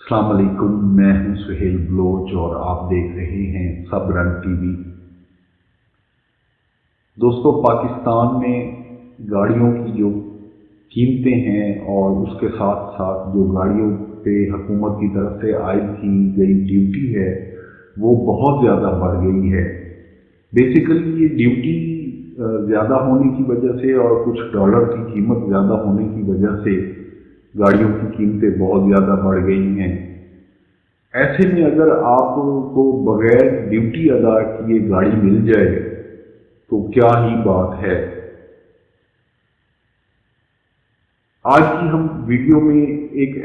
अस्सलाम वालेकुम, मैं हूं सुहेल बलोच और आप देख रहे हैं सब रंग टीवी। दोस्तों, पाकिस्तान में गाड़ियों की जो कीमतें हैं और उसके साथ साथ जो गाड़ियों पे हुकूमत की तरफ से आयद की गई ड्यूटी है वो बहुत ज़्यादा बढ़ गई है। बेसिकली ये ड्यूटी ज़्यादा होने की वजह से और कुछ डॉलर की कीमत ज़्यादा होने की वजह से गाड़ियों की कीमतें बहुत ज़्यादा बढ़ गई हैं। ऐसे में अगर आपको बगैर ड्यूटी अदा किए गाड़ी मिल जाए तो क्या ही बात है। आज की हम वीडियो में एक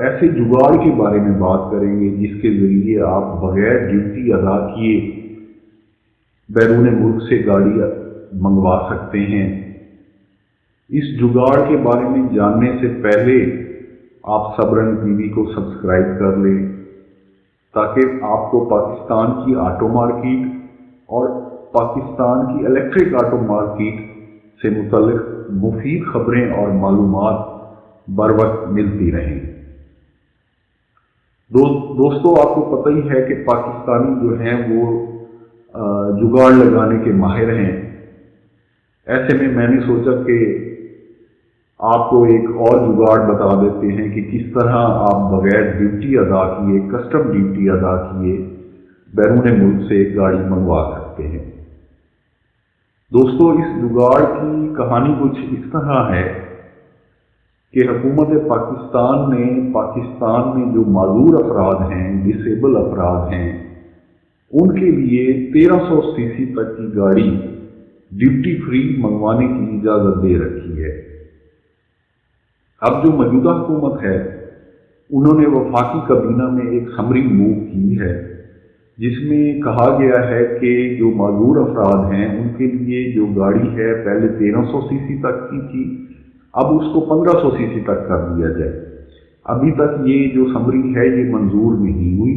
ऐसे जुगाड़ के बारे में बात करेंगे जिसके जरिए आप बगैर ड्यूटी अदा किए बैरून मुल्क से गाड़ी मंगवा सकते हैं। इस जुगाड़ के बारे में जानने से पहले आप सब रंग टीवी को सब्सक्राइब कर लें ताकि आपको पाकिस्तान की ऑटो मार्केट और पाकिस्तान की इलेक्ट्रिक ऑटो मार्केट से मुतल्लिक मुफीद खबरें और मालूमात बर वक्त मिलती रहें। दोस्तों, आपको पता ही है कि पाकिस्तानी जो हैं वो जुगाड़ लगाने के माहिर हैं। ऐसे में मैंने सोचा कि आपको एक और जुगाड़ बता देते हैं कि किस तरह आप बगैर ड्यूटी अदा किए, कस्टम ड्यूटी अदा किए बैरून मुल्क से गाड़ी मंगवा सकते हैं। दोस्तों, इस जुगाड़ की कहानी कुछ इस तरह है कि हुकूमत पाकिस्तान में जो माजूर अफराद हैं, डिसेबल अफराद हैं, उनके लिए 1300 सीसी तक की गाड़ी ड्यूटी फ्री मंगवाने की इजाज़त दे रखी है। अब जो मौजूदा हुकूमत है उन्होंने वफाकी काबीना में एक समरी मूव की है जिसमें कहा गया है कि जो माजूर अफराद हैं उनके लिए जो गाड़ी है पहले 1300 सीसी तक की थी, अब उसको 1500 सीसी तक कर दिया जाए। अभी तक ये जो समरी है ये मंजूर नहीं हुई।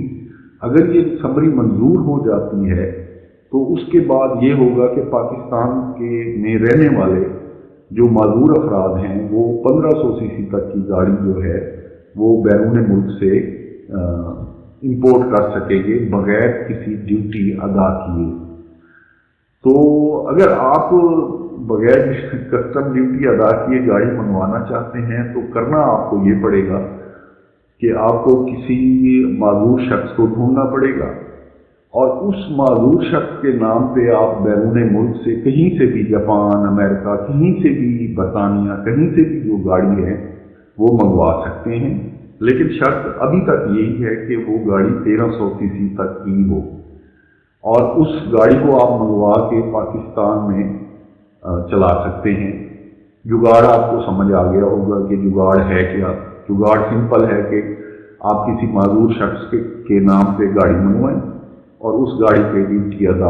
अगर ये समरी मंजूर हो जाती है तो उसके बाद ये होगा कि पाकिस्तान में रहने वाले जो माजूर अफराद हैं वो 1500 सीसी तक की गाड़ी जो है वो बैरून मुल्क से इंपोर्ट कर सकेंगे बगैर किसी ड्यूटी अदा किए। तो अगर आप बगैर कस्टम ड्यूटी अदा किए गाड़ी मंगवाना चाहते हैं तो करना आपको ये पड़ेगा कि आपको किसी माजूर शख्स को ढूंढना पड़ेगा और उस माजूर शख्स के नाम पे आप बैरून मुल्क से कहीं से भी, जापान, अमेरिका, कहीं से भी, बरतानिया, कहीं से भी जो गाड़ी है वो मंगवा सकते हैं। लेकिन शर्त अभी तक यही है कि वो गाड़ी 1300 सीसी तक की हो और उस गाड़ी को आप मंगवा के पाकिस्तान में चला सकते हैं। जुगाड़ आपको समझ आ गया होगा कि जुगाड़ है क्या। जुगाड़ सिंपल है कि आप किसी माजूर शख्स के नाम पे गाड़ी मंगवाएं और उस गाड़ी पे ड्यूटी अदा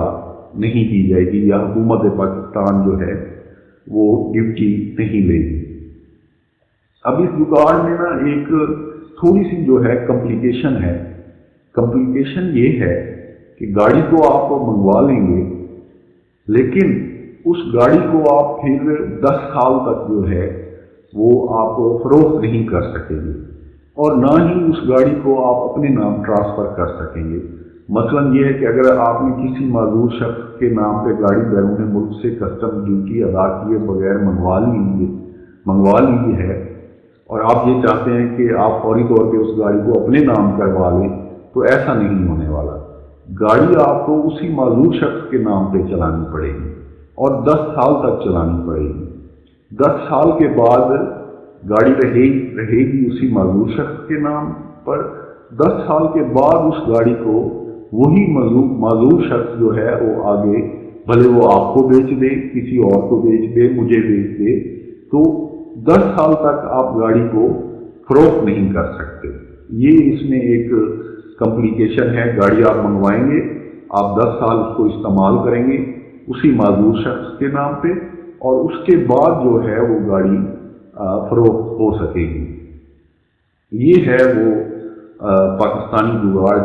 नहीं की जाएगी या हुकूमत पाकिस्तान जो है वो ड्यूटी नहीं लेगी। अब इस जुगाड़ में ना एक थोड़ी सी जो है कॉम्प्लिकेशन है। कॉम्प्लिकेशन ये है कि गाड़ी को आप मंगवा लेंगे लेकिन उस गाड़ी को आप फिर 10 साल तक जो है वो आप फरोख्त नहीं कर सकेंगे और ना ही उस गाड़ी को आप अपने नाम ट्रांसफ़र कर सकेंगे। मसलन ये है कि अगर आपने किसी माजूर शख्स के नाम पे गाड़ी बैरून मुल्क से कस्टम ड्यूटी अदा किए बगैर मंगवा ली है और आप ये चाहते हैं कि आप फौरी तौर पे उस गाड़ी को अपने नाम करवा लें, तो ऐसा नहीं होने वाला। गाड़ी आपको उसी माजूर शख्स के नाम पे चलानी पड़ेगी और 10 साल तक चलानी पड़ेगी। 10 साल के बाद गाड़ी रहेगी उसी माजूर शख्स के नाम पर। 10 साल के बाद उस गाड़ी को वही माजूर शख्स जो है वो आगे, भले वो आपको बेच दे, किसी और को बेच दे, मुझे बेच दे, तो 10 साल तक आप गाड़ी को फरोख्त नहीं कर सकते। ये इसमें एक कॉम्प्लिकेशन है। गाड़ी आप मंगवाएंगे, आप 10 साल उसको इस्तेमाल करेंगे उसी माजूर शख्स के नाम पे और उसके बाद जो है वो गाड़ी फरोख्त हो सकेगी। ये है वो पाकिस्तानी जुगाड़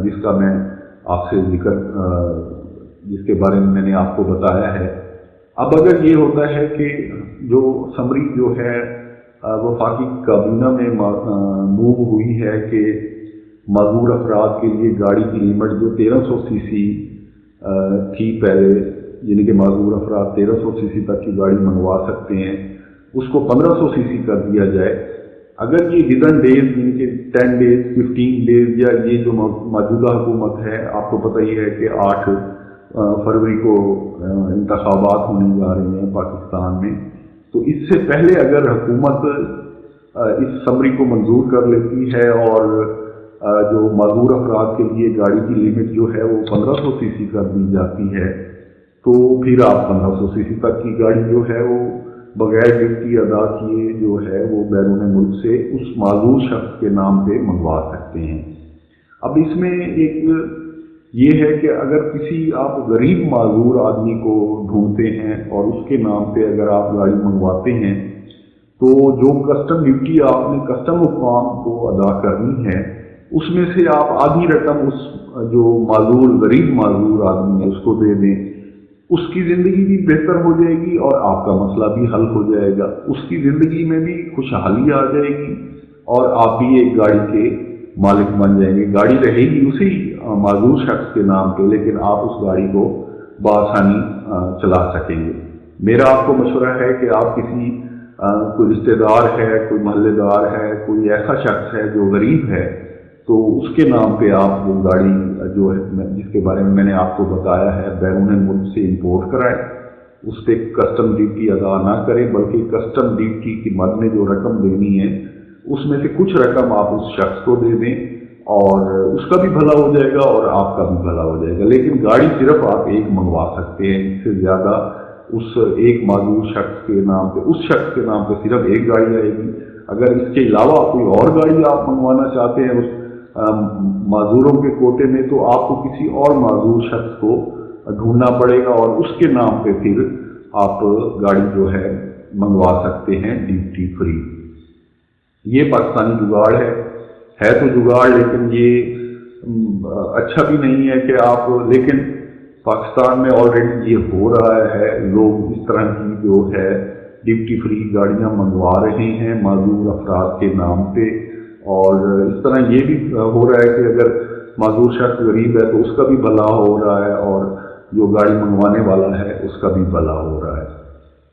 जिसका मैं आपसे जिसके बारे में मैंने आपको बताया है। अब अगर ये होता है कि जो समरी जो है वफाकी काबीना में मूव हुई है कि माजूर अफराद के लिए गाड़ी की लिमिट जो 1300 सीसी थी पहले, यानी कि माजूर अफराद 1300 सीसी तक की गाड़ी मंगवा सकते हैं, उसको 1500 सीसी कर दिया जाए। अगर ये विदन डेज, यानी कि 10 डेज, 15 डेज, या ये जो मौजूदा हुकूमत है, आपको पता ही है कि 8 फरवरी को इंतखाबात होने जा रहे हैं पाकिस्तान में, तो इससे पहले अगर हुकूमत इस समरी को मंजूर कर लेती है और जो माजूर अफराद के लिए गाड़ी की लिमिट जो है वो 1500 सीसी कर दी जाती है, तो फिर आप 1500 सीसी तक की गाड़ी जो है वो बगैर ड्यूटी अदा किए जो है वो बैरून मुल्क से उस माजूर शख्स के नाम पे मंगवा सकते हैं। अब इसमें एक ये है कि अगर किसी आप गरीब माजूर आदमी को ढूंढते हैं और उसके नाम पे अगर आप गाड़ी मंगवाते हैं, तो जो कस्टम ड्यूटी आपने कस्टम हुक्काम को अदा करनी है, उसमें से आप आधी रकम उस जो माजूर गरीब माजूर आदमी है उसको दे दें। उसकी ज़िंदगी भी बेहतर हो जाएगी और आपका मसला भी हल हो जाएगा, उसकी ज़िंदगी में भी खुशहाली आ जाएगी और आप भी एक गाड़ी के मालिक बन जाएंगे। गाड़ी रहेगी उसी माजूर शख्स के नाम पे, लेकिन आप उस गाड़ी को बआसानी चला सकेंगे। मेरा आपको मशवरा है कि आप किसी कोई रिश्तेदार है, कोई मोहल्लेदार है, कोई ऐसा शख्स है जो गरीब है, तो उसके नाम पे आप वो गाड़ी जो है जिसके बारे में मैंने आपको बताया है बैरून मुल्क से इंपोर्ट कराएं। उस पर कस्टम ड्यूटी अदा ना करें, बल्कि कस्टम ड्यूटी की मद में जो रकम देनी है उसमें से कुछ रकम आप उस शख्स को दे दें और उसका भी भला हो जाएगा और आपका भी भला हो जाएगा। लेकिन गाड़ी सिर्फ आप एक मंगवा सकते हैं, इससे ज़्यादा उस एक माजूर शख्स के नाम पे, उस शख्स के नाम पे सिर्फ एक गाड़ी आएगी। अगर इसके अलावा कोई और गाड़ी आप मंगवाना चाहते हैं उस माजूरों के कोटे में, तो आपको किसी और माजूर शख्स को ढूंढना पड़ेगा और उसके नाम पे फिर आप गाड़ी जो है मंगवा सकते हैं ड्यूटी फ्री। ये पाकिस्तानी जुगाड़ है तो जुगाड़, लेकिन ये अच्छा भी नहीं है कि आप, लेकिन पाकिस्तान में ऑलरेडी ये हो रहा है। लोग इस तरह की जो है ड्यूटी फ्री गाड़ियां मंगवा रहे हैं माजूर अफराद के नाम पे, और इस तरह ये भी हो रहा है कि अगर माजूर शख्स गरीब है तो उसका भी भला हो रहा है और जो गाड़ी मंगवाने वाला है उसका भी भला हो रहा है।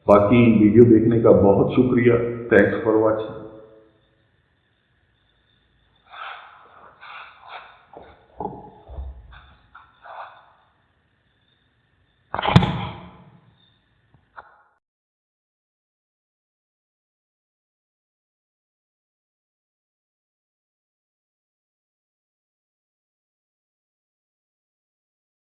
बाकी वीडियो देखने का बहुत शुक्रिया। Thanks for watching.